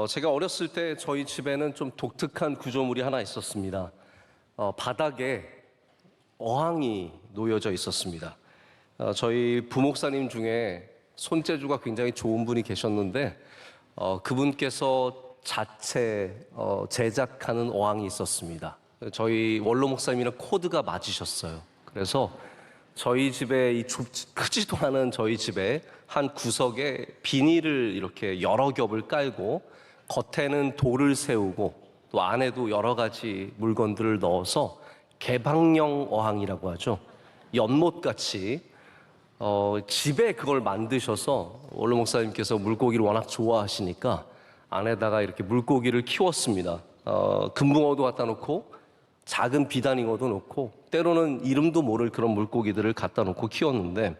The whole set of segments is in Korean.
제가 어렸을 때 저희 집에는 좀 독특한 구조물이 하나 있었습니다. 바닥에 어항이 놓여져 있었습니다. 저희 부목사님 중에 손재주가 굉장히 좋은 분이 계셨는데 그분께서 자체 제작하는 어항이 있었습니다. 저희 원로 목사님이랑 코드가 맞으셨어요. 그래서 저희 집에 크지도 않은 저희 집에 한 구석에 비닐을 이렇게 여러 겹을 깔고 겉에는 돌을 세우고 또 안에도 여러 가지 물건들을 넣어서 개방형 어항이라고 하죠. 연못같이 집에 그걸 만드셔서 원로 목사님께서 물고기를 워낙 좋아하시니까 안에다가 이렇게 물고기를 키웠습니다. 금붕어도 갖다 놓고 작은 비단잉어도 놓고 때로는 이름도 모를 그런 물고기들을 갖다 놓고 키웠는데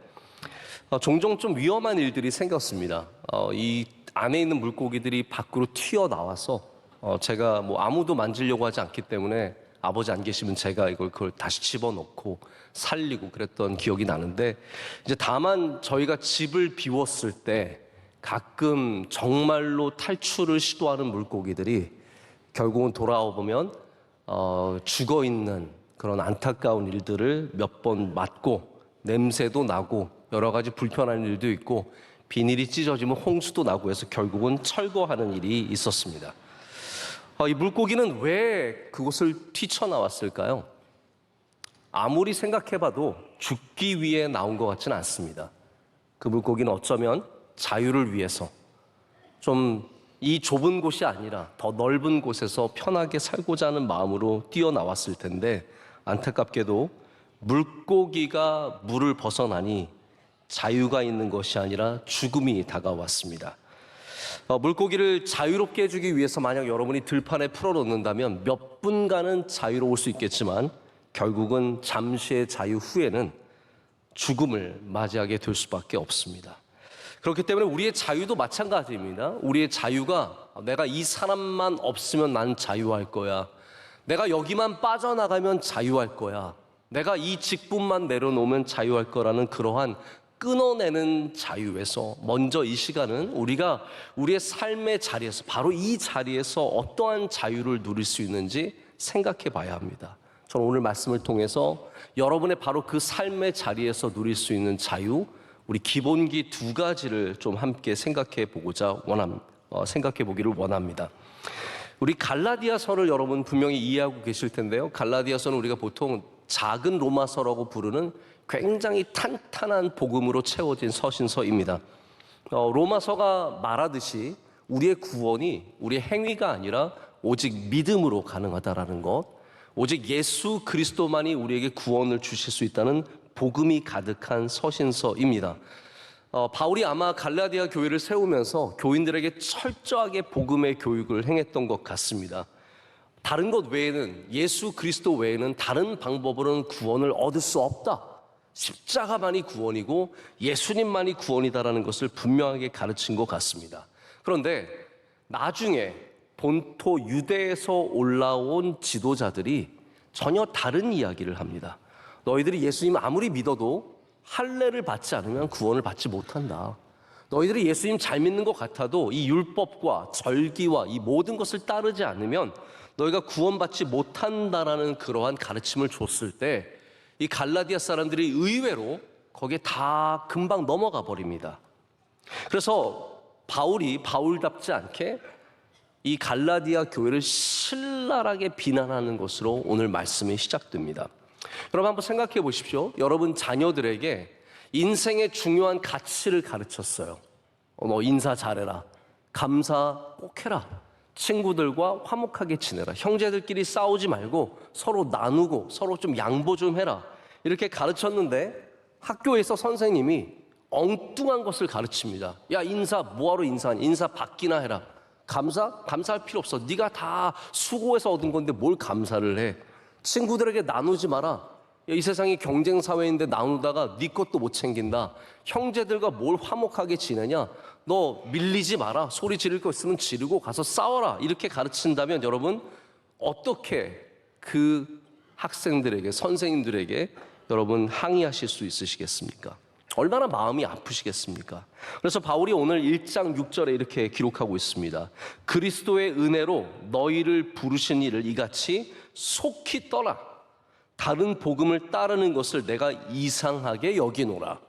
종종 좀 위험한 일들이 생겼습니다. 이 안에 있는 물고기들이 밖으로 튀어나와서 제가 뭐 아무도 만지려고 하지 않기 때문에 아버지 안 계시면 제가 그걸 다시 집어넣고 살리고 그랬던 기억이 나는데, 이제 다만 저희가 집을 비웠을 때 가끔 정말로 탈출을 시도하는 물고기들이 결국은 돌아와 보면 죽어 있는 그런 안타까운 일들을 몇 번 맞고 냄새도 나고 여러 가지 불편한 일도 있고 비닐이 찢어지면 홍수도 나고 해서 결국은 철거하는 일이 있었습니다. 이 물고기는 왜 그곳을 뛰쳐나왔을까요? 아무리 생각해봐도 죽기 위해 나온 것 같지는 않습니다. 그 물고기는 어쩌면 자유를 위해서 좀 이 좁은 곳이 아니라 더 넓은 곳에서 편하게 살고자 하는 마음으로 뛰어나왔을 텐데, 안타깝게도 물고기가 물을 벗어나니 자유가 있는 것이 아니라 죽음이 다가왔습니다. 물고기를 자유롭게 해주기 위해서 만약 여러분이 들판에 풀어놓는다면 몇 분간은 자유로울 수 있겠지만 결국은 잠시의 자유 후에는 죽음을 맞이하게 될 수밖에 없습니다. 그렇기 때문에 우리의 자유도 마찬가지입니다. 우리의 자유가 내가 이 사람만 없으면 난 자유할 거야, 내가 여기만 빠져나가면 자유할 거야, 내가 이 직분만 내려놓으면 자유할 거라는 그러한 끊어내는 자유에서 먼저 이 시간은 우리가 우리의 삶의 자리에서 바로 이 자리에서 어떠한 자유를 누릴 수 있는지 생각해 봐야 합니다. 저는 오늘 말씀을 통해서 여러분의 바로 그 삶의 자리에서 누릴 수 있는 자유, 우리 기본기 두 가지를 좀 함께 생각해 보기를 원합니다. 우리 갈라디아서를 여러분 분명히 이해하고 계실 텐데요. 갈라디아서는 우리가 보통 작은 로마서라고 부르는 굉장히 탄탄한 복음으로 채워진 서신서입니다. 로마서가 말하듯이 우리의 구원이 우리의 행위가 아니라 오직 믿음으로 가능하다라는 것, 오직 예수 그리스도만이 우리에게 구원을 주실 수 있다는 복음이 가득한 서신서입니다. 바울이 아마 갈라디아 교회를 세우면서 교인들에게 철저하게 복음의 교육을 행했던 것 같습니다. 다른 것 외에는, 예수 그리스도 외에는 다른 방법으로는 구원을 얻을 수 없다, 십자가만이 구원이고 예수님만이 구원이다라는 것을 분명하게 가르친 것 같습니다. 그런데 나중에 본토 유대에서 올라온 지도자들이 전혀 다른 이야기를 합니다. 너희들이 예수님 아무리 믿어도 할례를 받지 않으면 구원을 받지 못한다. 너희들이 예수님 잘 믿는 것 같아도 이 율법과 절기와 이 모든 것을 따르지 않으면 너희가 구원받지 못한다라는 그러한 가르침을 줬을 때 이 갈라디아 사람들이 의외로 거기에 다 금방 넘어가 버립니다. 그래서 바울이 바울답지 않게 이 갈라디아 교회를 신랄하게 비난하는 것으로 오늘 말씀이 시작됩니다. 여러분 한번 생각해 보십시오. 여러분 자녀들에게 인생의 중요한 가치를 가르쳤어요. 너 인사 잘해라, 감사 꼭 해라, 친구들과 화목하게 지내라, 형제들끼리 싸우지 말고 서로 나누고 서로 좀 양보 좀 해라, 이렇게 가르쳤는데 학교에서 선생님이 엉뚱한 것을 가르칩니다. 야, 인사 뭐하러 인사하니, 인사 받기나 해라. 감사할 필요 없어, 네가 다 수고해서 얻은 건데 뭘 감사를 해. 친구들에게 나누지 마라. 이 세상이 경쟁 사회인데 나누다가 네 것도 못 챙긴다. 형제들과 뭘 화목하게 지내냐, 너 밀리지 마라, 소리 지를 거 있으면 지르고 가서 싸워라, 이렇게 가르친다면 여러분 어떻게 그 학생들에게, 선생님들에게 여러분 항의하실 수 있으시겠습니까? 얼마나 마음이 아프시겠습니까? 그래서 바울이 오늘 1장 6절에 이렇게 기록하고 있습니다. 그리스도의 은혜로 너희를 부르신 이를 이같이 속히 떠나 다른 복음을 따르는 것을 내가 이상하게 여기노라.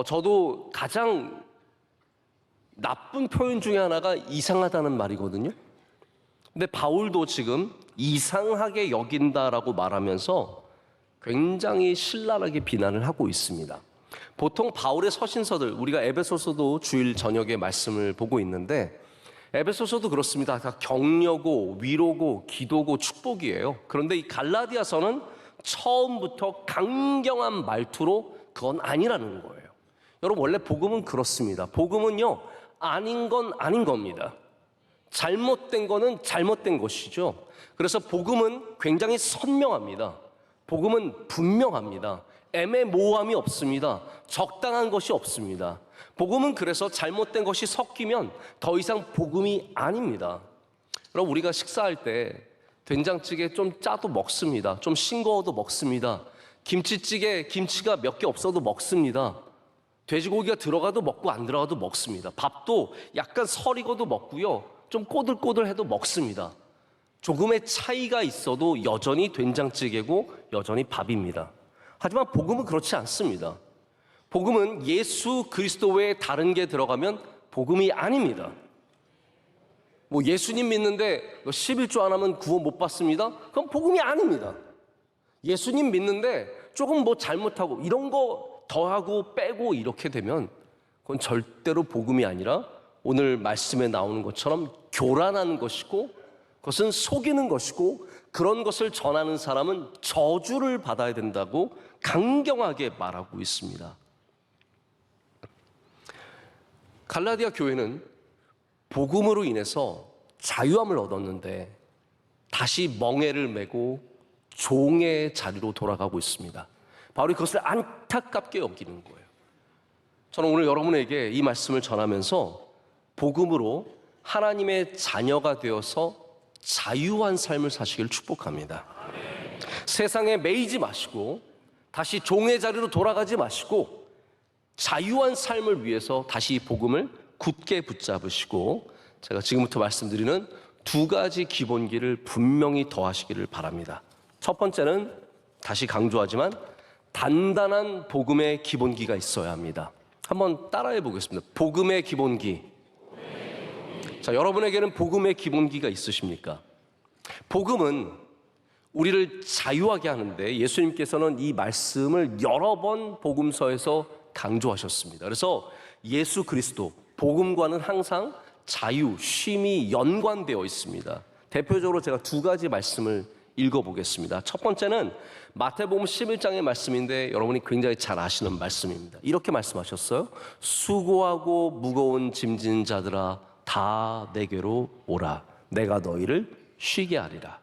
저도 가장 나쁜 표현 중에 하나가 이상하다는 말이거든요. 근데 바울도 지금 이상하게 여긴다라고 말하면서 굉장히 신랄하게 비난을 하고 있습니다. 보통 바울의 서신서들, 우리가 에베소서도 주일 저녁에 말씀을 보고 있는데 에베소서도 그렇습니다. 다 격려고 위로고 기도고 축복이에요. 그런데 이 갈라디아서는 처음부터 강경한 말투로 그건 아니라는 거예요. 여러분, 원래 복음은 그렇습니다. 복음은요, 아닌 건 아닌 겁니다. 잘못된 거는 잘못된 것이죠. 그래서 복음은 굉장히 선명합니다. 복음은 분명합니다. 애매모호함이 없습니다. 적당한 것이 없습니다. 복음은 그래서 잘못된 것이 섞이면 더 이상 복음이 아닙니다. 그럼 우리가 식사할 때 된장찌개 좀 짜도 먹습니다. 좀 싱거워도 먹습니다. 김치찌개 김치가 몇 개 없어도 먹습니다. 돼지고기가 들어가도 먹고 안 들어가도 먹습니다. 밥도 약간 설익어도 먹고요, 좀 꼬들꼬들해도 먹습니다. 조금의 차이가 있어도 여전히 된장찌개고 여전히 밥입니다. 하지만 복음은 그렇지 않습니다. 복음은 예수 그리스도 외에 다른 게 들어가면 복음이 아닙니다. 뭐 예수님 믿는데 11조 안 하면 구원 못 받습니다. 그건 복음이 아닙니다. 예수님 믿는데 조금 뭐 잘못하고 이런 거 더하고 빼고 이렇게 되면 그건 절대로 복음이 아니라 오늘 말씀에 나오는 것처럼 교란하는 것이고, 그것은 속이는 것이고, 그런 것을 전하는 사람은 저주를 받아야 된다고 강경하게 말하고 있습니다. 갈라디아 교회는 복음으로 인해서 자유함을 얻었는데 다시 멍에를 메고 종의 자리로 돌아가고 있습니다. 바울이 그것을 안타깝게 여기는 거예요. 저는 오늘 여러분에게 이 말씀을 전하면서 복음으로 하나님의 자녀가 되어서 자유한 삶을 사시길 축복합니다. 세상에 매이지 마시고 다시 종의 자리로 돌아가지 마시고 자유한 삶을 위해서 다시 복음을 굳게 붙잡으시고, 제가 지금부터 말씀드리는 두 가지 기본기를 분명히 더하시기를 바랍니다. 첫 번째는 다시 강조하지만 단단한 복음의 기본기가 있어야 합니다. 한번 따라해 보겠습니다. 복음의 기본기. 자, 여러분에게는 복음의 기본기가 있으십니까? 복음은 우리를 자유하게 하는데 예수님께서는 이 말씀을 여러 번 복음서에서 강조하셨습니다. 그래서 예수 그리스도, 복음과는 항상 자유, 쉼이 연관되어 있습니다. 대표적으로 제가 두 가지 말씀을 읽어보겠습니다. 첫 번째는 마태복음 11장의 말씀인데 여러분이 굉장히 잘 아시는 말씀입니다. 이렇게 말씀하셨어요. 수고하고 무거운 짐진 자들아 다 내게로 오라. 내가 너희를 쉬게 하리라.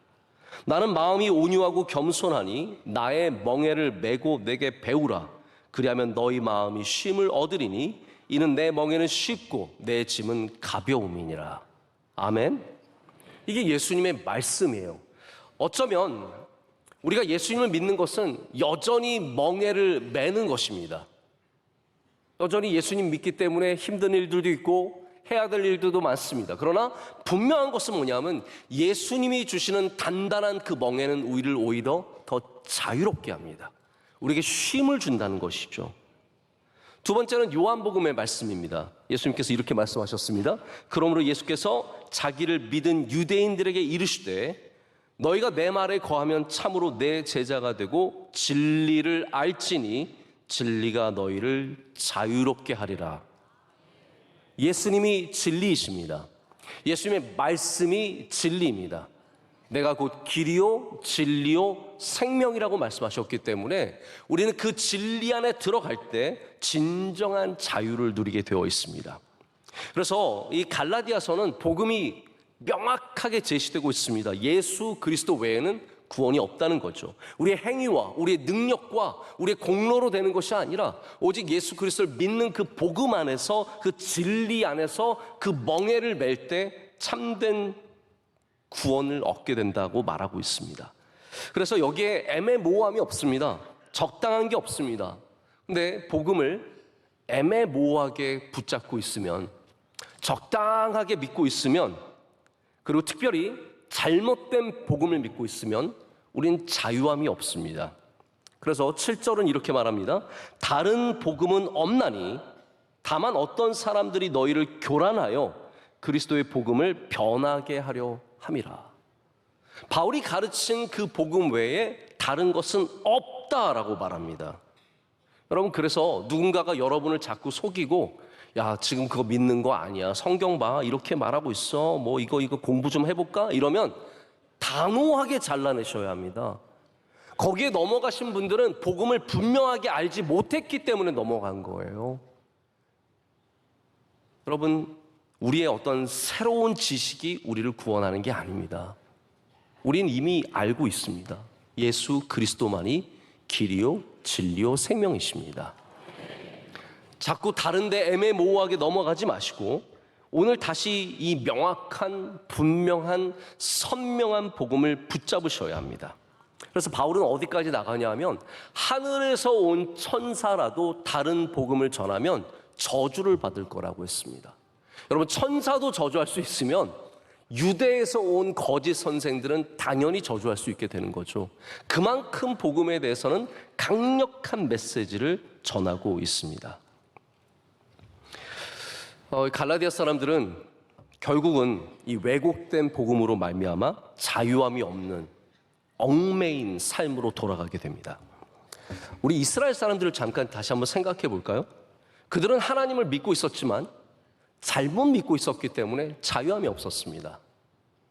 나는 마음이 온유하고 겸손하니 나의 멍에를 메고 내게 배우라. 그리하면 너희 마음이 쉼을 얻으리니 이는 내 멍에는 쉽고 내 짐은 가벼움이니라. 아멘. 이게 예수님의 말씀이에요. 어쩌면 우리가 예수님을 믿는 것은 여전히 멍에를 매는 것입니다. 여전히 예수님 믿기 때문에 힘든 일들도 있고 해야 될 일들도 많습니다. 그러나 분명한 것은 뭐냐면 예수님이 주시는 단단한 그 멍에는 우리를 오히려 더 자유롭게 합니다. 우리에게 쉼을 준다는 것이죠. 두 번째는 요한복음의 말씀입니다. 예수님께서 이렇게 말씀하셨습니다. 그러므로 예수께서 자기를 믿은 유대인들에게 이르시되 너희가 내 말에 거하면 참으로 내 제자가 되고 진리를 알지니 진리가 너희를 자유롭게 하리라. 예수님이 진리이십니다. 예수님의 말씀이 진리입니다. 내가 곧 길이요 진리요 생명이라고 말씀하셨기 때문에 우리는 그 진리 안에 들어갈 때 진정한 자유를 누리게 되어 있습니다. 그래서 이 갈라디아서는 복음이 명확하게 제시되고 있습니다. 예수 그리스도 외에는 구원이 없다는 거죠. 우리의 행위와 우리의 능력과 우리의 공로로 되는 것이 아니라 오직 예수 그리스도를 믿는 그 복음 안에서, 그 진리 안에서 그 멍에를 맬 때 참된 구원을 얻게 된다고 말하고 있습니다. 그래서 여기에 애매모호함이 없습니다. 적당한 게 없습니다. 근데 복음을 애매모호하게 붙잡고 있으면, 적당하게 믿고 있으면, 그리고 특별히 잘못된 복음을 믿고 있으면 우린 자유함이 없습니다. 그래서 7절은 이렇게 말합니다. 다른 복음은 없나니 다만 어떤 사람들이 너희를 교란하여 그리스도의 복음을 변하게 하려 함이라. 바울이 가르친 그 복음 외에 다른 것은 없다라고 말합니다. 여러분, 그래서 누군가가 여러분을 자꾸 속이고, 야, 지금 그거 믿는 거 아니야, 성경 봐, 이렇게 말하고 있어, 뭐 이거 공부 좀 해볼까, 이러면 단호하게 잘라내셔야 합니다. 거기에 넘어가신 분들은 복음을 분명하게 알지 못했기 때문에 넘어간 거예요. 여러분, 우리의 어떤 새로운 지식이 우리를 구원하는 게 아닙니다. 우린 이미 알고 있습니다. 예수 그리스도만이 길이요 진리요 생명이십니다. 자꾸 다른데 애매모호하게 넘어가지 마시고 오늘 다시 이 명확한, 분명한, 선명한 복음을 붙잡으셔야 합니다. 그래서 바울은 어디까지 나가냐 하면, 하늘에서 온 천사라도 다른 복음을 전하면 저주를 받을 거라고 했습니다. 여러분, 천사도 저주할 수 있으면 유대에서 온 거짓 선생들은 당연히 저주할 수 있게 되는 거죠. 그만큼 복음에 대해서는 강력한 메시지를 전하고 있습니다. 갈라디아 사람들은 결국은 이 왜곡된 복음으로 말미암아 자유함이 없는 얽매인 삶으로 돌아가게 됩니다. 우리 이스라엘 사람들을 잠깐 다시 한번 생각해 볼까요? 그들은 하나님을 믿고 있었지만 잘못 믿고 있었기 때문에 자유함이 없었습니다.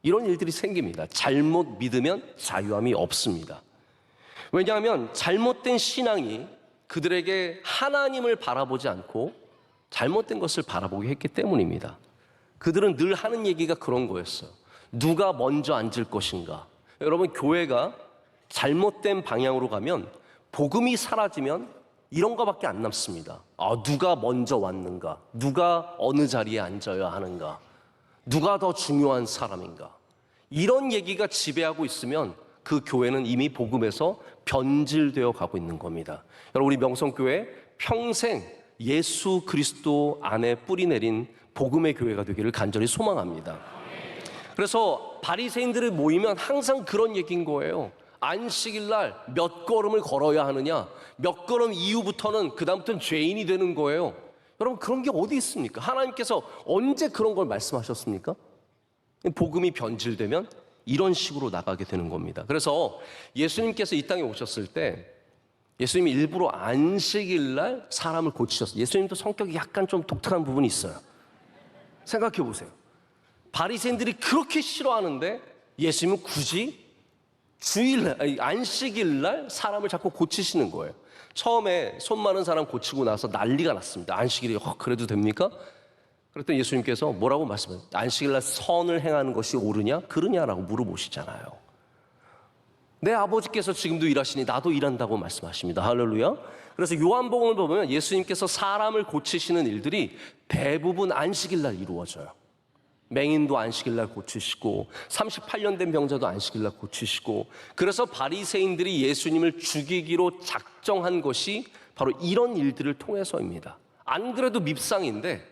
이런 일들이 생깁니다. 잘못 믿으면 자유함이 없습니다. 왜냐하면 잘못된 신앙이 그들에게 하나님을 바라보지 않고 잘못된 것을 바라보게 했기 때문입니다. 그들은 늘 하는 얘기가 그런 거였어요. 누가 먼저 앉을 것인가. 여러분, 교회가 잘못된 방향으로 가면, 복음이 사라지면 이런 거밖에 안 남습니다. 누가 먼저 왔는가, 누가 어느 자리에 앉아야 하는가, 누가 더 중요한 사람인가, 이런 얘기가 지배하고 있으면 그 교회는 이미 복음에서 변질되어 가고 있는 겁니다. 여러분, 우리 명성교회 평생 예수 그리스도 안에 뿌리 내린 복음의 교회가 되기를 간절히 소망합니다. 그래서 바리새인들이 모이면 항상 그런 얘기인 거예요. 안식일 날 몇 걸음을 걸어야 하느냐, 몇 걸음 이후부터는 그다음부터는 죄인이 되는 거예요. 여러분, 그런 게 어디 있습니까? 하나님께서 언제 그런 걸 말씀하셨습니까? 복음이 변질되면 이런 식으로 나가게 되는 겁니다. 그래서 예수님께서 이 땅에 오셨을 때 예수님이 일부러 안식일 날 사람을 고치셨어요. 예수님도 성격이 약간 좀 독특한 부분이 있어요. 생각해 보세요. 바리새인들이 그렇게 싫어하는데 예수님은 굳이 주일날, 안식일 날 사람을 자꾸 고치시는 거예요. 처음에 손 마른 사람 고치고 나서 난리가 났습니다. 안식일이 그래도 됩니까? 그랬더니 예수님께서 뭐라고 말씀하세요? 안식일 날 선을 행하는 것이 옳으냐 그르냐라고 물어보시잖아요. 내 아버지께서 지금도 일하시니 나도 일한다고 말씀하십니다. 할렐루야. 그래서 요한복음을 보면 예수님께서 사람을 고치시는 일들이 대부분 안식일 날 이루어져요. 맹인도 안식일 날 고치시고 38년 된 병자도 안식일 날 고치시고, 그래서 바리새인들이 예수님을 죽이기로 작정한 것이 바로 이런 일들을 통해서입니다. 안 그래도 밉상인데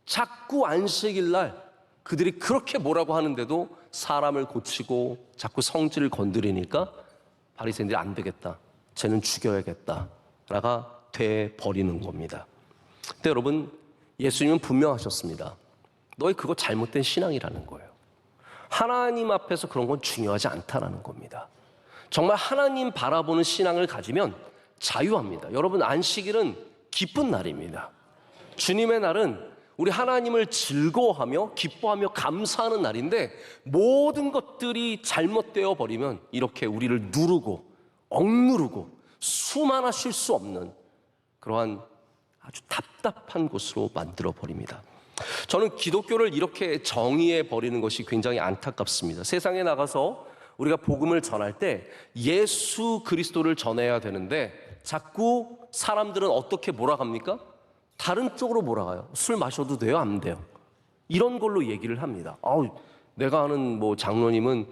자꾸 안식일 날 그들이 그렇게 뭐라고 하는데도 사람을 고치고 자꾸 성질을 건드리니까 바리새인들이 안 되겠다, 쟤는 죽여야겠다라가 돼 버리는 겁니다. 근데 여러분, 예수님은 분명하셨습니다. 너희 그거 잘못된 신앙이라는 거예요. 하나님 앞에서 그런 건 중요하지 않다라는 겁니다. 정말 하나님 바라보는 신앙을 가지면 자유합니다. 여러분, 안식일은 기쁜 날입니다. 주님의 날은 우리 하나님을 즐거워하며 기뻐하며 감사하는 날인데, 모든 것들이 잘못되어 버리면 이렇게 우리를 누르고 억누르고 수많아 쉴 수 없는 그러한 아주 답답한 곳으로 만들어 버립니다. 저는 기독교를 이렇게 정의해 버리는 것이 굉장히 안타깝습니다. 세상에 나가서 우리가 복음을 전할 때 예수 그리스도를 전해야 되는데 자꾸 사람들은 어떻게 몰아갑니까? 다른 쪽으로 몰아가요. 술 마셔도 돼요? 안 돼요? 이런 걸로 얘기를 합니다. 내가 아는 뭐 장로님은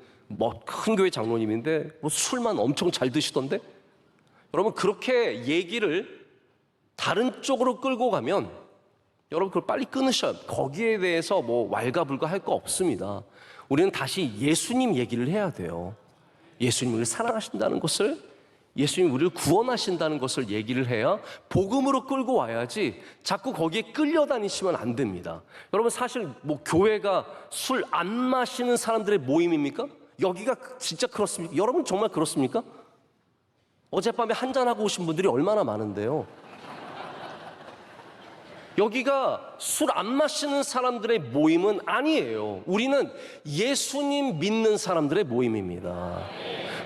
큰 교회 장로님인데 술만 엄청 잘 드시던데? 여러분, 그렇게 얘기를 다른 쪽으로 끌고 가면 여러분 그걸 빨리 끊으셔야 합니다. 거기에 대해서 뭐 왈가불가 할 거 없습니다. 우리는 다시 예수님 얘기를 해야 돼요. 예수님 우리를 사랑하신다는 것을, 예수님 우리를 구원하신다는 것을 얘기를 해야 복음으로 끌고 와야지 자꾸 거기에 끌려다니시면 안 됩니다. 여러분 사실 뭐 교회가 술 안 마시는 사람들의 모임입니까? 여기가 진짜 그렇습니까? 여러분 정말 그렇습니까? 어젯밤에 한잔하고 오신 분들이 얼마나 많은데요. 여기가 술 안 마시는 사람들의 모임은 아니에요. 우리는 예수님 믿는 사람들의 모임입니다.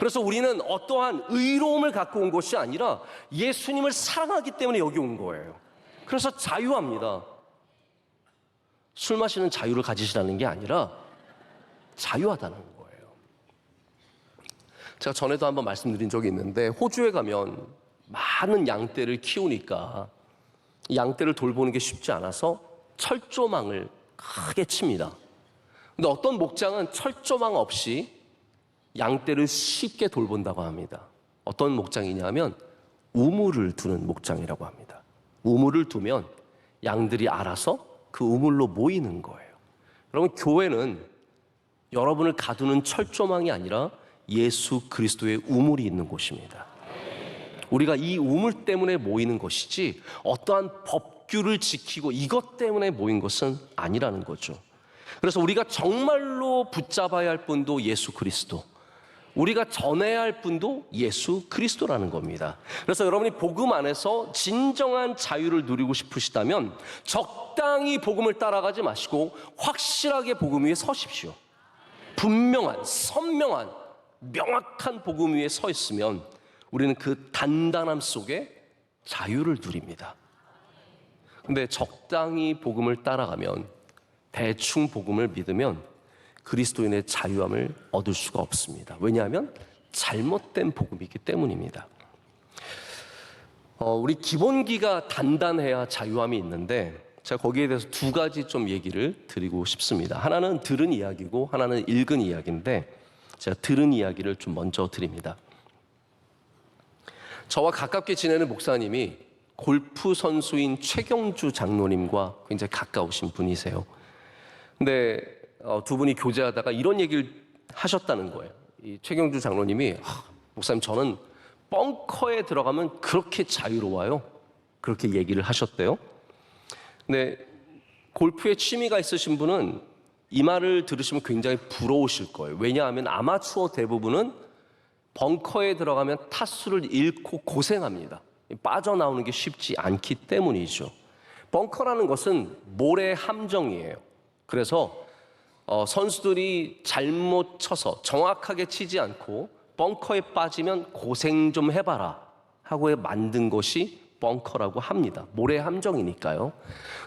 그래서 우리는 어떠한 의로움을 갖고 온 것이 아니라 예수님을 사랑하기 때문에 여기 온 거예요. 그래서 자유합니다. 술 마시는 자유를 가지시라는 게 아니라 자유하다는 거예요. 제가 전에도 한번 말씀드린 적이 있는데 호주에 가면 많은 양떼를 키우니까 양떼를 돌보는 게 쉽지 않아서 철조망을 크게 칩니다. 근데 어떤 목장은 철조망 없이 양떼를 쉽게 돌본다고 합니다. 어떤 목장이냐면 우물을 두는 목장이라고 합니다. 우물을 두면 양들이 알아서 그 우물로 모이는 거예요. 여러분 교회는 여러분을 가두는 철조망이 아니라 예수 그리스도의 우물이 있는 곳입니다. 우리가 이 우물 때문에 모이는 것이지 어떠한 법규를 지키고 이것 때문에 모인 것은 아니라는 거죠. 그래서 우리가 정말로 붙잡아야 할 분도 예수 그리스도, 우리가 전해야 할 분도 예수 그리스도라는 겁니다. 그래서 여러분이 복음 안에서 진정한 자유를 누리고 싶으시다면 적당히 복음을 따라가지 마시고 확실하게 복음 위에 서십시오. 분명한, 선명한, 명확한 복음 위에 서 있으면 우리는 그 단단함 속에 자유를 누립니다. 근데 적당히 복음을 따라가면, 대충 복음을 믿으면 그리스도인의 자유함을 얻을 수가 없습니다. 왜냐하면 잘못된 복음이기 때문입니다. 우리 기본기가 단단해야 자유함이 있는데 제가 거기에 대해서 두 가지 좀 얘기를 드리고 싶습니다. 하나는 들은 이야기고 하나는 읽은 이야기인데 제가 들은 이야기를 좀 먼저 드립니다. 저와 가깝게 지내는 목사님이 골프 선수인 최경주 장로님과 굉장히 가까우신 분이세요. 근데 두 분이 교제하다가 이런 얘기를 하셨다는 거예요. 이 최경주 장로님이 목사님 저는 벙커에 들어가면 그렇게 자유로워요. 그렇게 얘기를 하셨대요. 근데 골프에 취미가 있으신 분은 이 말을 들으시면 굉장히 부러우실 거예요. 왜냐하면 아마추어 대부분은 벙커에 들어가면 타수를 잃고 고생합니다. 빠져나오는 게 쉽지 않기 때문이죠. 벙커라는 것은 모래 함정이에요. 그래서 선수들이 잘못 쳐서 정확하게 치지 않고 벙커에 빠지면 고생 좀 해봐라 하고 만든 것이 벙커라고 합니다. 모래 함정이니까요.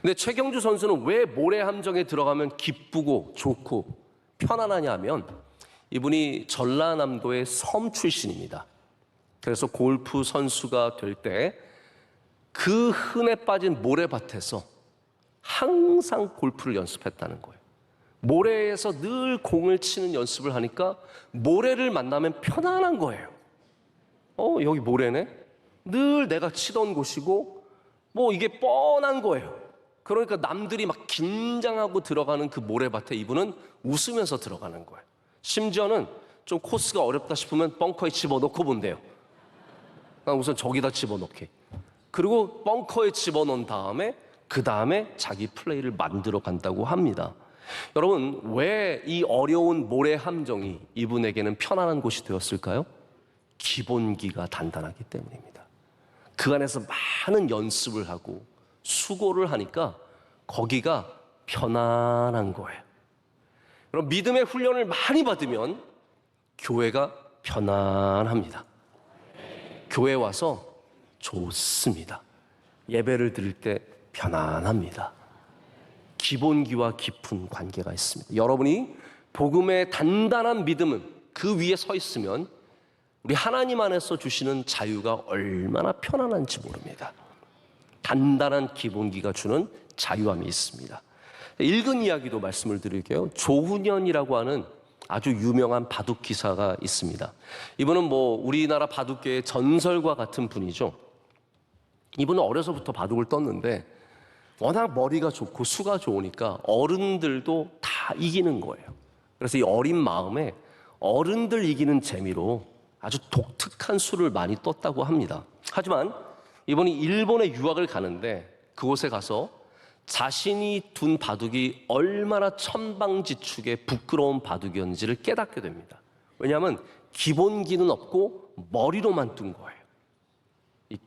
근데 최경주 선수는 왜 모래 함정에 들어가면 기쁘고 좋고 편안하냐면 이분이 전라남도의 섬 출신입니다. 그래서 골프 선수가 될 때 그 흔해 빠진 모래밭에서 항상 골프를 연습했다는 거예요. 모래에서 늘 공을 치는 연습을 하니까 모래를 만나면 편안한 거예요. 여기 모래네? 늘 내가 치던 곳이고 뭐 이게 뻔한 거예요. 그러니까 남들이 막 긴장하고 들어가는 그 모래밭에 이분은 웃으면서 들어가는 거예요. 심지어는 좀 코스가 어렵다 싶으면 벙커에 집어넣고 본대요. 우선 저기다 집어넣게. 그리고 벙커에 집어넣은 다음에 그 다음에 자기 플레이를 만들어 간다고 합니다. 여러분 왜 이 어려운 모래 함정이 이분에게는 편안한 곳이 되었을까요? 기본기가 단단하기 때문입니다. 그 안에서 많은 연습을 하고 수고를 하니까 거기가 편안한 거예요. 여러분 믿음의 훈련을 많이 받으면 교회가 편안합니다. 교회 와서 좋습니다. 예배를 드릴 때 편안합니다. 기본기와 깊은 관계가 있습니다. 여러분이 복음의 단단한 믿음은 그 위에 서 있으면 우리 하나님 안에서 주시는 자유가 얼마나 편안한지 모릅니다. 단단한 기본기가 주는 자유함이 있습니다. 읽은 이야기도 말씀을 드릴게요. 조훈현이라고 하는 아주 유명한 바둑 기사가 있습니다. 이분은 뭐 우리나라 바둑계의 전설과 같은 분이죠. 이분은 어려서부터 바둑을 떴는데 워낙 머리가 좋고 수가 좋으니까 어른들도 다 이기는 거예요. 그래서 이 어린 마음에 어른들 이기는 재미로 아주 독특한 수를 많이 떴다고 합니다. 하지만 이분이 일본에 유학을 가는데 그곳에 가서 자신이 둔 바둑이 얼마나 천방지축의 부끄러운 바둑이었는지를 깨닫게 됩니다. 왜냐하면 기본기는 없고 머리로만 둔 거예요. 이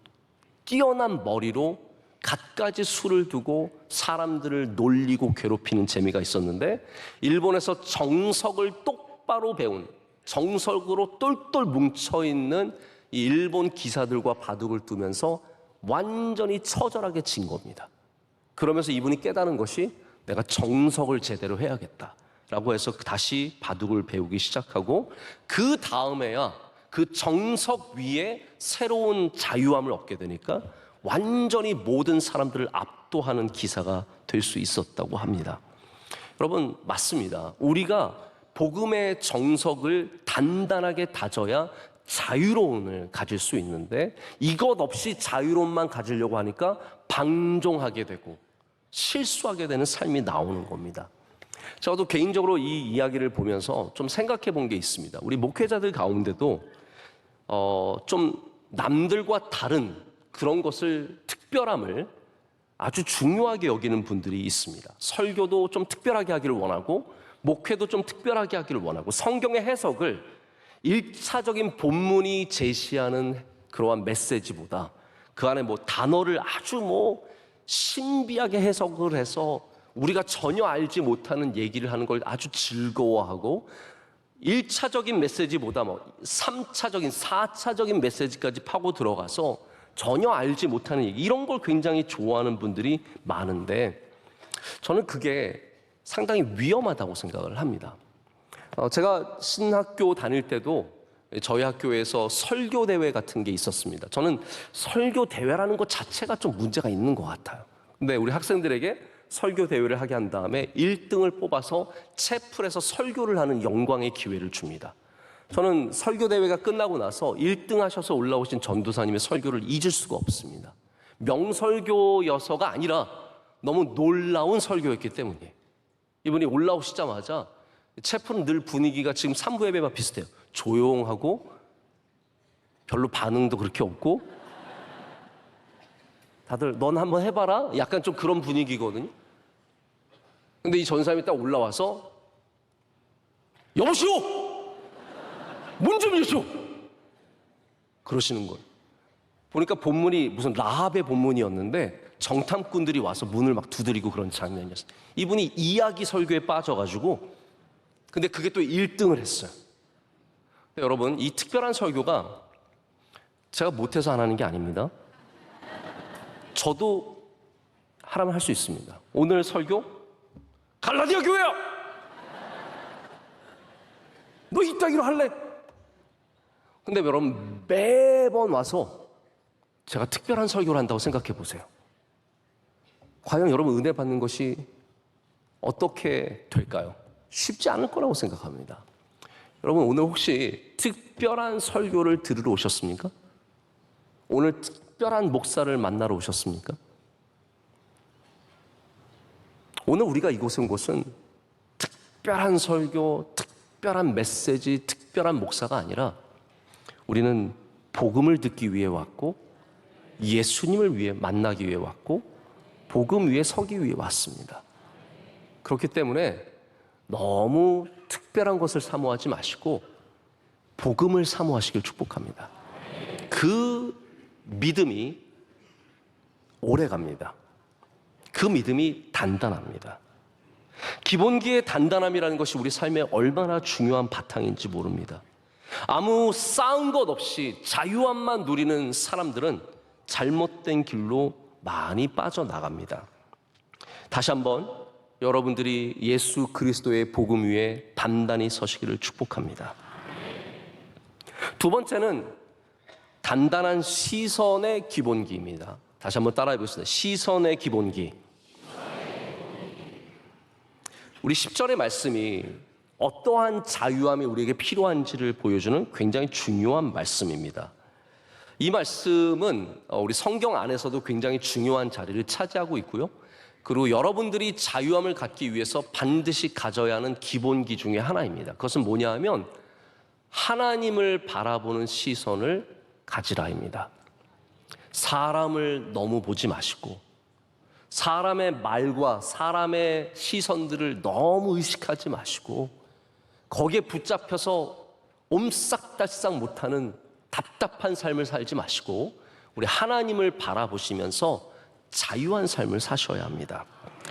뛰어난 머리로 갖가지 수를 두고 사람들을 놀리고 괴롭히는 재미가 있었는데, 일본에서 정석을 똑바로 배운, 정석으로 똘똘 뭉쳐있는 이 일본 기사들과 바둑을 두면서 완전히 처절하게 진 겁니다. 그러면서 이분이 깨달은 것이 내가 정석을 제대로 해야겠다라고 해서 다시 바둑을 배우기 시작하고, 그 다음에야 그 정석 위에 새로운 자유함을 얻게 되니까 완전히 모든 사람들을 압도하는 기사가 될 수 있었다고 합니다. 여러분, 맞습니다. 우리가 복음의 정석을 단단하게 다져야 자유로움을 가질 수 있는데, 이것 없이 자유로움만 가지려고 하니까 방종하게 되고 실수하게 되는 삶이 나오는 겁니다. 저도 개인적으로 이 이야기를 보면서 좀 생각해 본 게 있습니다. 우리 목회자들 가운데도 좀 남들과 다른 그런 것을, 특별함을 아주 중요하게 여기는 분들이 있습니다. 설교도 좀 특별하게 하기를 원하고, 목회도 좀 특별하게 하기를 원하고, 성경의 해석을 1차적인 본문이 제시하는 그러한 메시지보다 그 안에 단어를 아주 신비하게 해석을 해서 우리가 전혀 알지 못하는 얘기를 하는 걸 아주 즐거워하고, 1차적인 메시지보다 3차적인, 4차적인 메시지까지 파고 들어가서 전혀 알지 못하는 얘기, 이런 걸 굉장히 좋아하는 분들이 많은데, 저는 그게 상당히 위험하다고 생각을 합니다. 제가 신학교 다닐 때도 저희 학교에서 설교 대회 같은 게 있었습니다. 저는 설교 대회라는 것 자체가 좀 문제가 있는 것 같아요. 근데 우리 학생들에게 설교 대회를 하게 한 다음에 1등을 뽑아서 채플에서 설교를 하는 영광의 기회를 줍니다. 저는 설교 대회가 끝나고 나서 1등 하셔서 올라오신 전도사님의 설교를 잊을 수가 없습니다. 명설교여서가 아니라 너무 놀라운 설교였기 때문에. 이분이 올라오시자마자, 채플은 늘 분위기가 지금 3부 예배와 비슷해요. 조용하고 별로 반응도 그렇게 없고, 다들 넌 한번 해봐라, 약간 좀 그런 분위기거든요. 근데 이 전사님이 딱 올라와서 여보시오! 문 좀 여시오! 그러시는 거예요. 보니까 본문이 무슨 라합의 본문이었는데 정탐꾼들이 와서 문을 막 두드리고 그런 장면이었어요. 이분이 이야기 설교에 빠져가지고, 근데 그게 또 1등을 했어요. 여러분, 이 특별한 설교가 제가 못해서 안 하는 게 아닙니다. 저도 하라면 할 수 있습니다. 오늘 설교 갈라디아 교회야! 너 이따기로 할래? 근데 여러분, 매번 와서 제가 특별한 설교를 한다고 생각해 보세요. 과연 여러분 은혜 받는 것이 어떻게 될까요? 쉽지 않을 거라고 생각합니다. 여러분, 오늘 혹시 특별한 설교를 들으러 오셨습니까? 오늘 특별한 목사를 만나러 오셨습니까? 오늘 우리가 이곳에 온 곳은 특별한 설교, 특별한 메시지, 특별한 목사가 아니라 우리는 복음을 듣기 위해 왔고, 예수님을 위해 만나기 위해 왔고, 복음 위에 서기 위해 왔습니다. 그렇기 때문에 너무 특별한 것을 사모하지 마시고 복음을 사모하시길 축복합니다. 그 믿음이 오래 갑니다. 그 믿음이 단단합니다. 기본기의 단단함이라는 것이 우리 삶에 얼마나 중요한 바탕인지 모릅니다. 아무 쌓은 것 없이 자유함만 누리는 사람들은 잘못된 길로 많이 빠져나갑니다. 다시 한번 여러분들이 예수 그리스도의 복음 위에 단단히 서시기를 축복합니다. 두 번째는 단단한 시선의 기본기입니다. 다시 한번 따라해 보겠습니다. 시선의 기본기. 우리 10절의 말씀이 어떠한 자유함이 우리에게 필요한지를 보여주는 굉장히 중요한 말씀입니다. 이 말씀은 우리 성경 안에서도 굉장히 중요한 자리를 차지하고 있고요. 그리고 여러분들이 자유함을 갖기 위해서 반드시 가져야 하는 기본기 중에 하나입니다. 그것은 뭐냐 하면 하나님을 바라보는 시선을 가지라입니다. 사람을 너무 보지 마시고 사람의 말과 사람의 시선들을 너무 의식하지 마시고 거기에 붙잡혀서 옴싹달싹 못하는 답답한 삶을 살지 마시고 우리 하나님을 바라보시면서 자유한 삶을 사셔야 합니다.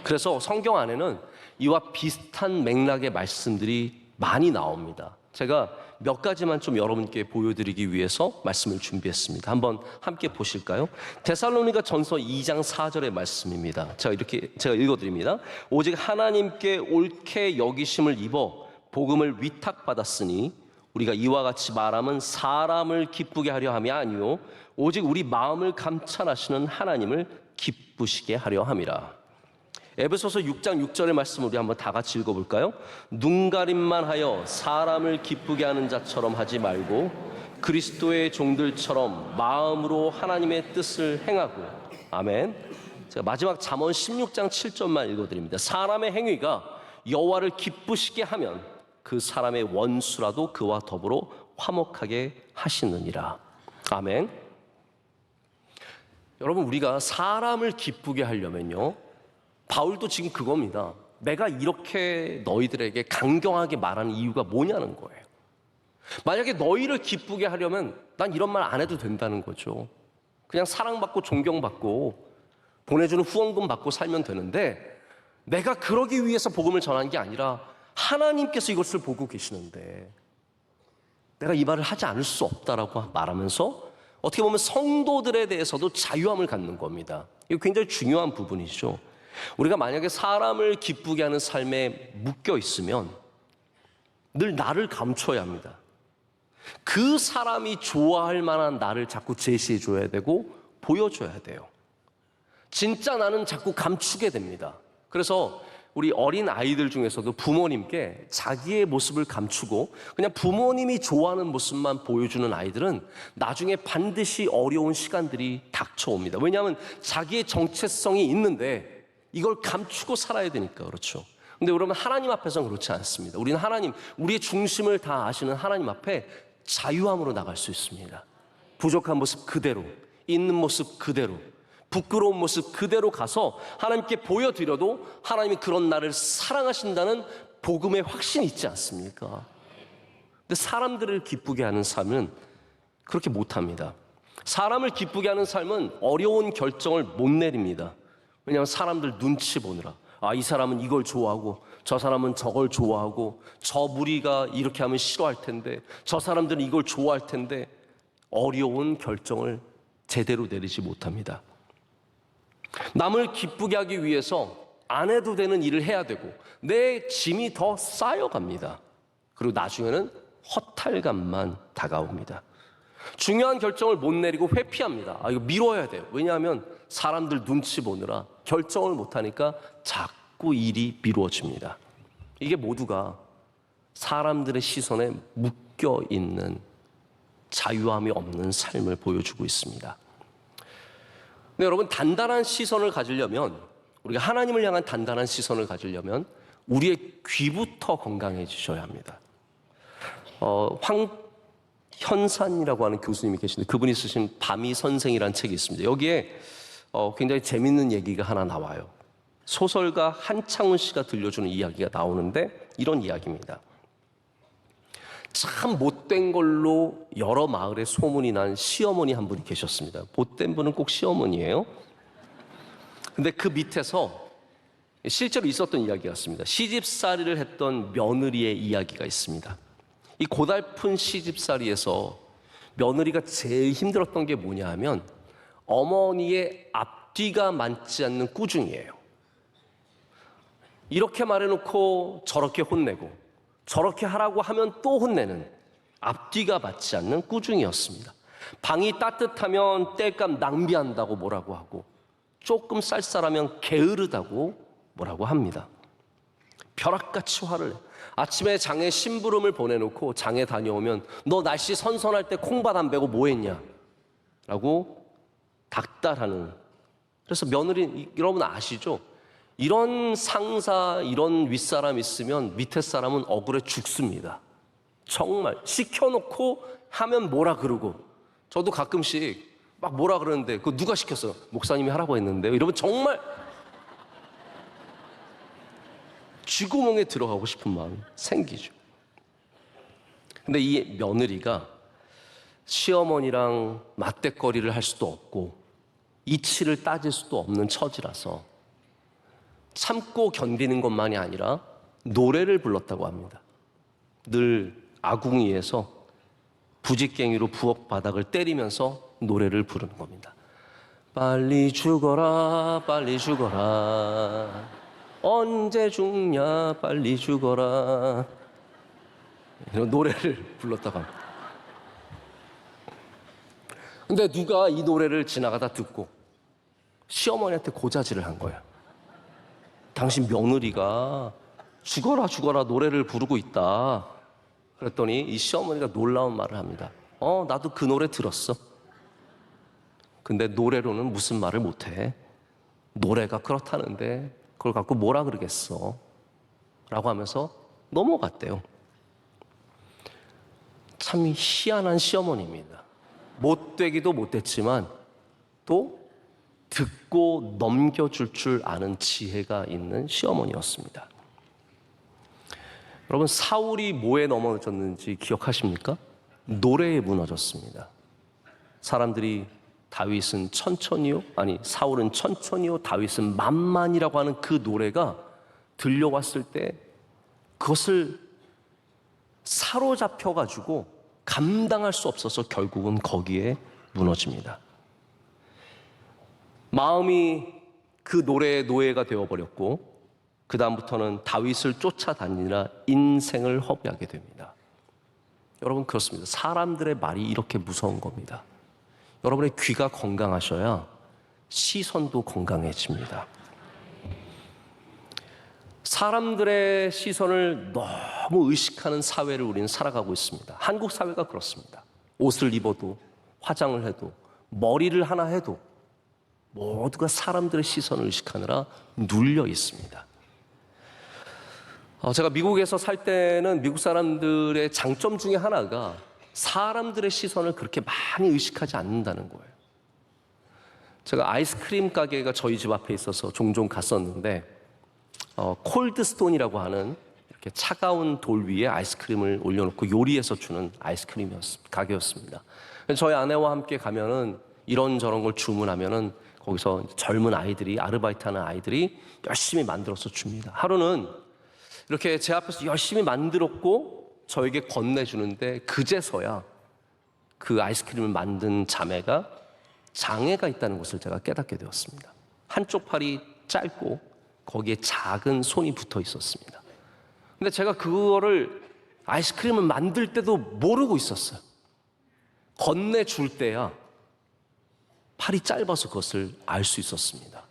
그래서 성경 안에는 이와 비슷한 맥락의 말씀들이 많이 나옵니다. 제가 몇 가지만 좀 여러분께 보여드리기 위해서 말씀을 준비했습니다. 한번 함께 보실까요? 데살로니가 전서 2장 4절의 말씀입니다. 제가 읽어드립니다. 오직 하나님께 옳게 여기심을 입어 복음을 위탁받았으니 우리가 이와 같이 말함은 사람을 기쁘게 하려 함이 아니요 오직 우리 마음을 감찰하시는 하나님을 기쁘시게 하려 함이라. 에베소서 6장 6절의 말씀 우리 한번 다 같이 읽어볼까요? 눈가림만 하여 사람을 기쁘게 하는 자처럼 하지 말고 그리스도의 종들처럼 마음으로 하나님의 뜻을 행하고. 아멘. 제가 마지막 잠언 16장 7절만 읽어드립니다. 사람의 행위가 여호와를 기쁘시게 하면 그 사람의 원수라도 그와 더불어 화목하게 하시느니라. 아멘. 여러분, 우리가 사람을 기쁘게 하려면요, 바울도 지금 그겁니다. 내가 이렇게 너희들에게 강경하게 말하는 이유가 뭐냐는 거예요. 만약에 너희를 기쁘게 하려면 난 이런 말 안 해도 된다는 거죠. 그냥 사랑받고 존경받고 보내주는 후원금 받고 살면 되는데 내가 그러기 위해서 복음을 전한 게 아니라 하나님께서 이것을 보고 계시는데 내가 이 말을 하지 않을 수 없다라고 말하면서 어떻게 보면 성도들에 대해서도 자유함을 갖는 겁니다. 이거 굉장히 중요한 부분이죠. 우리가 만약에 사람을 기쁘게 하는 삶에 묶여 있으면 늘 나를 감춰야 합니다. 그 사람이 좋아할 만한 나를 자꾸 제시해 줘야 되고 보여줘야 돼요. 진짜 나는 자꾸 감추게 됩니다. 그래서 우리 어린 아이들 중에서도 부모님께 자기의 모습을 감추고 그냥 부모님이 좋아하는 모습만 보여주는 아이들은 나중에 반드시 어려운 시간들이 닥쳐옵니다. 왜냐하면 자기의 정체성이 있는데 이걸 감추고 살아야 되니까 그렇죠. 근데 여러분, 하나님 앞에서는 그렇지 않습니다. 우리는 하나님, 우리의 중심을 다 아시는 하나님 앞에 자유함으로 나갈 수 있습니다. 부족한 모습 그대로, 있는 모습 그대로, 부끄러운 모습 그대로 가서 하나님께 보여드려도 하나님이 그런 나를 사랑하신다는 복음의 확신이 있지 않습니까? 근데 사람들을 기쁘게 하는 삶은 그렇게 못합니다. 사람을 기쁘게 하는 삶은 어려운 결정을 못 내립니다. 왜냐하면 사람들 눈치 보느라, 이 사람은 이걸 좋아하고 저 사람은 저걸 좋아하고 저 무리가 이렇게 하면 싫어할 텐데 저 사람들은 이걸 좋아할 텐데 어려운 결정을 제대로 내리지 못합니다. 남을 기쁘게 하기 위해서 안 해도 되는 일을 해야 되고 내 짐이 더 쌓여갑니다. 그리고 나중에는 허탈감만 다가옵니다. 중요한 결정을 못 내리고 회피합니다. 이거 미뤄야 돼요. 왜냐하면 사람들 눈치 보느라 결정을 못하니까 자꾸 일이 미루어집니다. 이게 모두가 사람들의 시선에 묶여있는 자유함이 없는 삶을 보여주고 있습니다. 근데 여러분, 단단한 시선을 가지려면, 우리가 하나님을 향한 단단한 시선을 가지려면 우리의 귀부터 건강해지셔야 합니다. 황현산이라고 하는 교수님이 계신데 그분이 쓰신 밤이 선생이라는 책이 있습니다. 여기에 굉장히 재밌는 얘기가 하나 나와요. 소설가 한창훈 씨가 들려주는 이야기가 나오는데 이런 이야기입니다. 참 못된 걸로 여러 마을에 소문이 난 시어머니 한 분이 계셨습니다. 못된 분은 꼭 시어머니예요. 근데 그 밑에서 실제로 있었던 이야기 같습니다. 시집살이를 했던 며느리의 이야기가 있습니다. 이 고달픈 시집살이에서 며느리가 제일 힘들었던 게 뭐냐 하면 어머니의 앞뒤가 맞지 않는 꾸중이에요. 이렇게 말해놓고 저렇게 혼내고 저렇게 하라고 하면 또 혼내는 앞뒤가 맞지 않는 꾸중이었습니다. 방이 따뜻하면 땔감 낭비한다고 뭐라고 하고 조금 쌀쌀하면 게으르다고 뭐라고 합니다. 벼락같이 화를 내. 아침에 장에 심부름을 보내놓고 장에 다녀오면 너 날씨 선선할 때 콩밭 안 베고 뭐 했냐? 라고 닥달하는. 그래서 며느리, 여러분 아시죠? 이런 상사, 이런 윗사람 있으면 밑에 사람은 억울해 죽습니다. 정말 시켜놓고 하면 뭐라 그러고, 저도 가끔씩 막 뭐라 그러는데 그거 누가 시켰어요? 목사님이 하라고 했는데요. 이러면 정말 쥐구멍에 들어가고 싶은 마음이 생기죠. 근데 이 며느리가 시어머니랑 맞대거리를 할 수도 없고 이치를 따질 수도 없는 처지라서 참고 견디는 것만이 아니라 노래를 불렀다고 합니다. 늘 아궁이에서 부직갱이로 부엌 바닥을 때리면서 노래를 부르는 겁니다. 빨리 죽어라, 빨리 죽어라, 언제 죽냐, 빨리 죽어라, 이런 노래를 불렀다고 합니다. 근데 누가 이 노래를 지나가다 듣고 시어머니한테 고자질을 한 거예요. 당신 며느리가 죽어라 죽어라 노래를 부르고 있다. 그랬더니 이 시어머니가 놀라운 말을 합니다. 나도 그 노래 들었어. 근데 노래로는 무슨 말을 못해. 노래가 그렇다는데 그걸 갖고 뭐라 그러겠어 라고 하면서 넘어갔대요. 참 희한한 시어머니입니다. 못되기도 못됐지만 또 듣고 넘겨줄 줄 아는 지혜가 있는 시어머니였습니다. 여러분, 사울이 뭐에 넘어졌는지 기억하십니까? 노래에 무너졌습니다. 사람들이 다윗은 천천히요, 아니 사울은 천천히요, 다윗은 만만이라고 하는 그 노래가 들려왔을 때 그것을 사로잡혀가지고 감당할 수 없어서 결국은 거기에 무너집니다. 마음이 그 노래의 노예가 되어버렸고 그 다음부터는 다윗을 쫓아다니느라 인생을 허비하게 됩니다. 여러분, 그렇습니다. 사람들의 말이 이렇게 무서운 겁니다. 여러분의 귀가 건강하셔야 시선도 건강해집니다. 사람들의 시선을 너무 의식하는 사회를 우리는 살아가고 있습니다. 한국 사회가 그렇습니다. 옷을 입어도, 화장을 해도, 머리를 하나 해도 모두가 사람들의 시선을 의식하느라 눌려 있습니다. 제가 미국에서 살 때는 미국 사람들의 장점 중에 하나가 사람들의 시선을 그렇게 많이 의식하지 않는다는 거예요. 제가 아이스크림 가게가 저희 집 앞에 있어서 종종 갔었는데 콜드스톤이라고 하는 이렇게 차가운 돌 위에 아이스크림을 올려놓고 요리해서 주는 가게였습니다. 저희 아내와 함께 가면은 이런저런 걸 주문하면은 거기서 젊은 아이들이, 아르바이트하는 아이들이 열심히 만들어서 줍니다. 하루는 이렇게 제 앞에서 열심히 만들었고 저에게 건네주는데 그제서야 그 아이스크림을 만든 자매가 장애가 있다는 것을 제가 깨닫게 되었습니다. 한쪽 팔이 짧고 거기에 작은 손이 붙어 있었습니다. 근데 제가 그거를 아이스크림을 만들 때도 모르고 있었어요. 건네줄 때야 팔이 짧아서 그것을 알 수 있었습니다.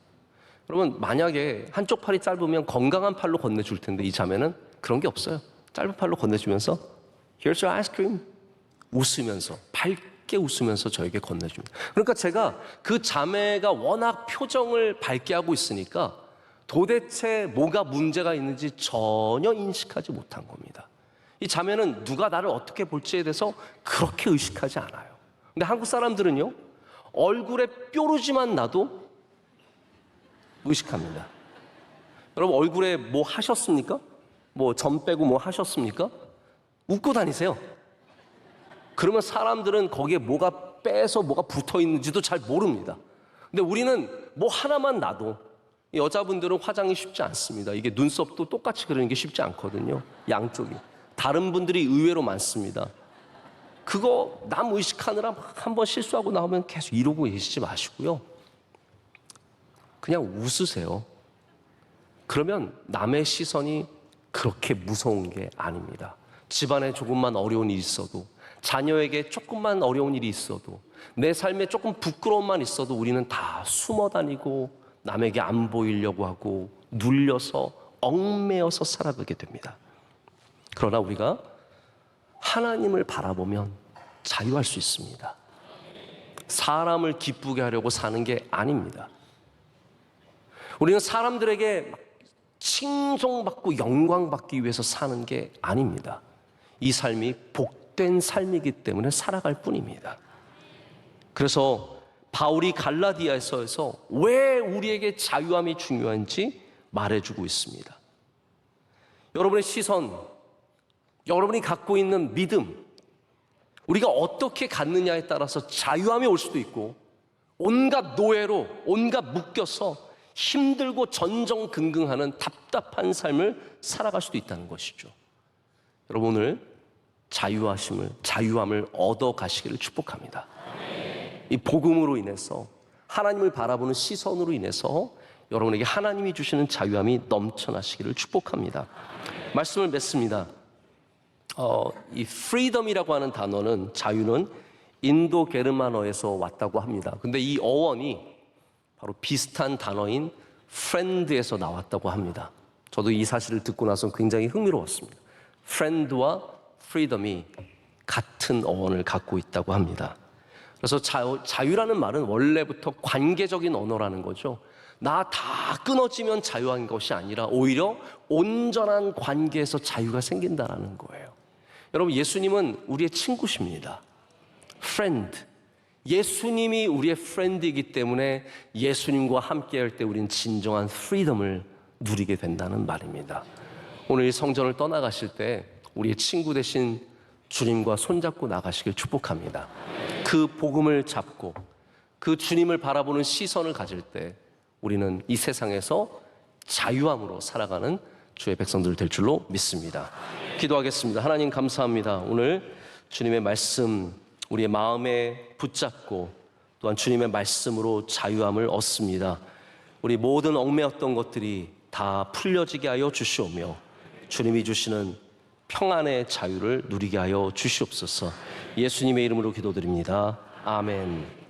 여러분, 만약에 한쪽 팔이 짧으면 건강한 팔로 건네줄 텐데 이 자매는 그런 게 없어요. 짧은 팔로 건네주면서 Here's your ice cream, 웃으면서, 밝게 웃으면서 저에게 건네줍니다. 그러니까 제가 그 자매가 워낙 표정을 밝게 하고 있으니까 도대체 뭐가 문제가 있는지 전혀 인식하지 못한 겁니다. 이 자매는 누가 나를 어떻게 볼지에 대해서 그렇게 의식하지 않아요. 근데 한국 사람들은요, 얼굴에 뾰루지만 나도 의식합니다. 여러분, 얼굴에 뭐 하셨습니까? 뭐 점 빼고 뭐 하셨습니까? 웃고 다니세요. 그러면 사람들은 거기에 뭐가 빼서 뭐가 붙어 있는지도 잘 모릅니다. 근데 우리는 뭐 하나만 나도, 여자분들은 화장이 쉽지 않습니다. 이게 눈썹도 똑같이 그리는 게 쉽지 않거든요. 양쪽이. 다른 분들이 의외로 많습니다. 그거 남 의식하느라 한 번 실수하고 나오면 계속 이러고 계시지 마시고요. 그냥 웃으세요. 그러면 남의 시선이 그렇게 무서운 게 아닙니다. 집안에 조금만 어려운 일이 있어도, 자녀에게 조금만 어려운 일이 있어도, 내 삶에 조금 부끄러움만 있어도 우리는 다 숨어 다니고 남에게 안 보이려고 하고 눌려서 얽매여서 살아가게 됩니다. 그러나 우리가 하나님을 바라보면 자유할 수 있습니다. 사람을 기쁘게 하려고 사는 게 아닙니다. 우리는 사람들에게 칭송받고 영광받기 위해서 사는 게 아닙니다. 이 삶이 복된 삶이기 때문에 살아갈 뿐입니다. 그래서 바울이 갈라디아서에서 왜 우리에게 자유함이 중요한지 말해주고 있습니다. 여러분의 시선, 여러분이 갖고 있는 믿음, 우리가 어떻게 갖느냐에 따라서 자유함이 올 수도 있고 온갖 노예로 온갖 묶여서 힘들고 전전긍긍하는 답답한 삶을 살아갈 수도 있다는 것이죠. 여러분 오늘 자유함을 얻어 가시기를 축복합니다. 이 복음으로 인해서 하나님을 바라보는 시선으로 인해서 여러분에게 하나님이 주시는 자유함이 넘쳐나시기를 축복합니다. 말씀을 맺습니다. 이 freedom이라고 하는 단어는 자유는 인도 게르만어에서 왔다고 합니다. 근데 이 어원이 바로 비슷한 단어인 friend에서 나왔다고 합니다. 저도 이 사실을 듣고 나서 굉장히 흥미로웠습니다. friend와 freedom이 같은 어원을 갖고 있다고 합니다. 그래서 자유라는 말은 원래부터 관계적인 언어라는 거죠. 나 다 끊어지면 자유한 것이 아니라 오히려 온전한 관계에서 자유가 생긴다는 거예요. 여러분 예수님은 우리의 친구십니다. friend. 예수님이 우리의 friend이기 때문에 예수님과 함께 할 때 우리는 진정한 freedom을 누리게 된다는 말입니다. 오늘 이 성전을 떠나가실 때 우리의 친구 되신 주님과 손잡고 나가시길 축복합니다. 그 복음을 잡고 그 주님을 바라보는 시선을 가질 때 우리는 이 세상에서 자유함으로 살아가는 주의 백성들 될 줄로 믿습니다. 기도하겠습니다. 하나님 감사합니다. 오늘 주님의 말씀 우리의 마음에 붙잡고 또한 주님의 말씀으로 자유함을 얻습니다. 우리 모든 얽매였던 것들이 다 풀려지게 하여 주시오며 주님이 주시는 평안의 자유를 누리게 하여 주시옵소서. 예수님의 이름으로 기도드립니다. 아멘.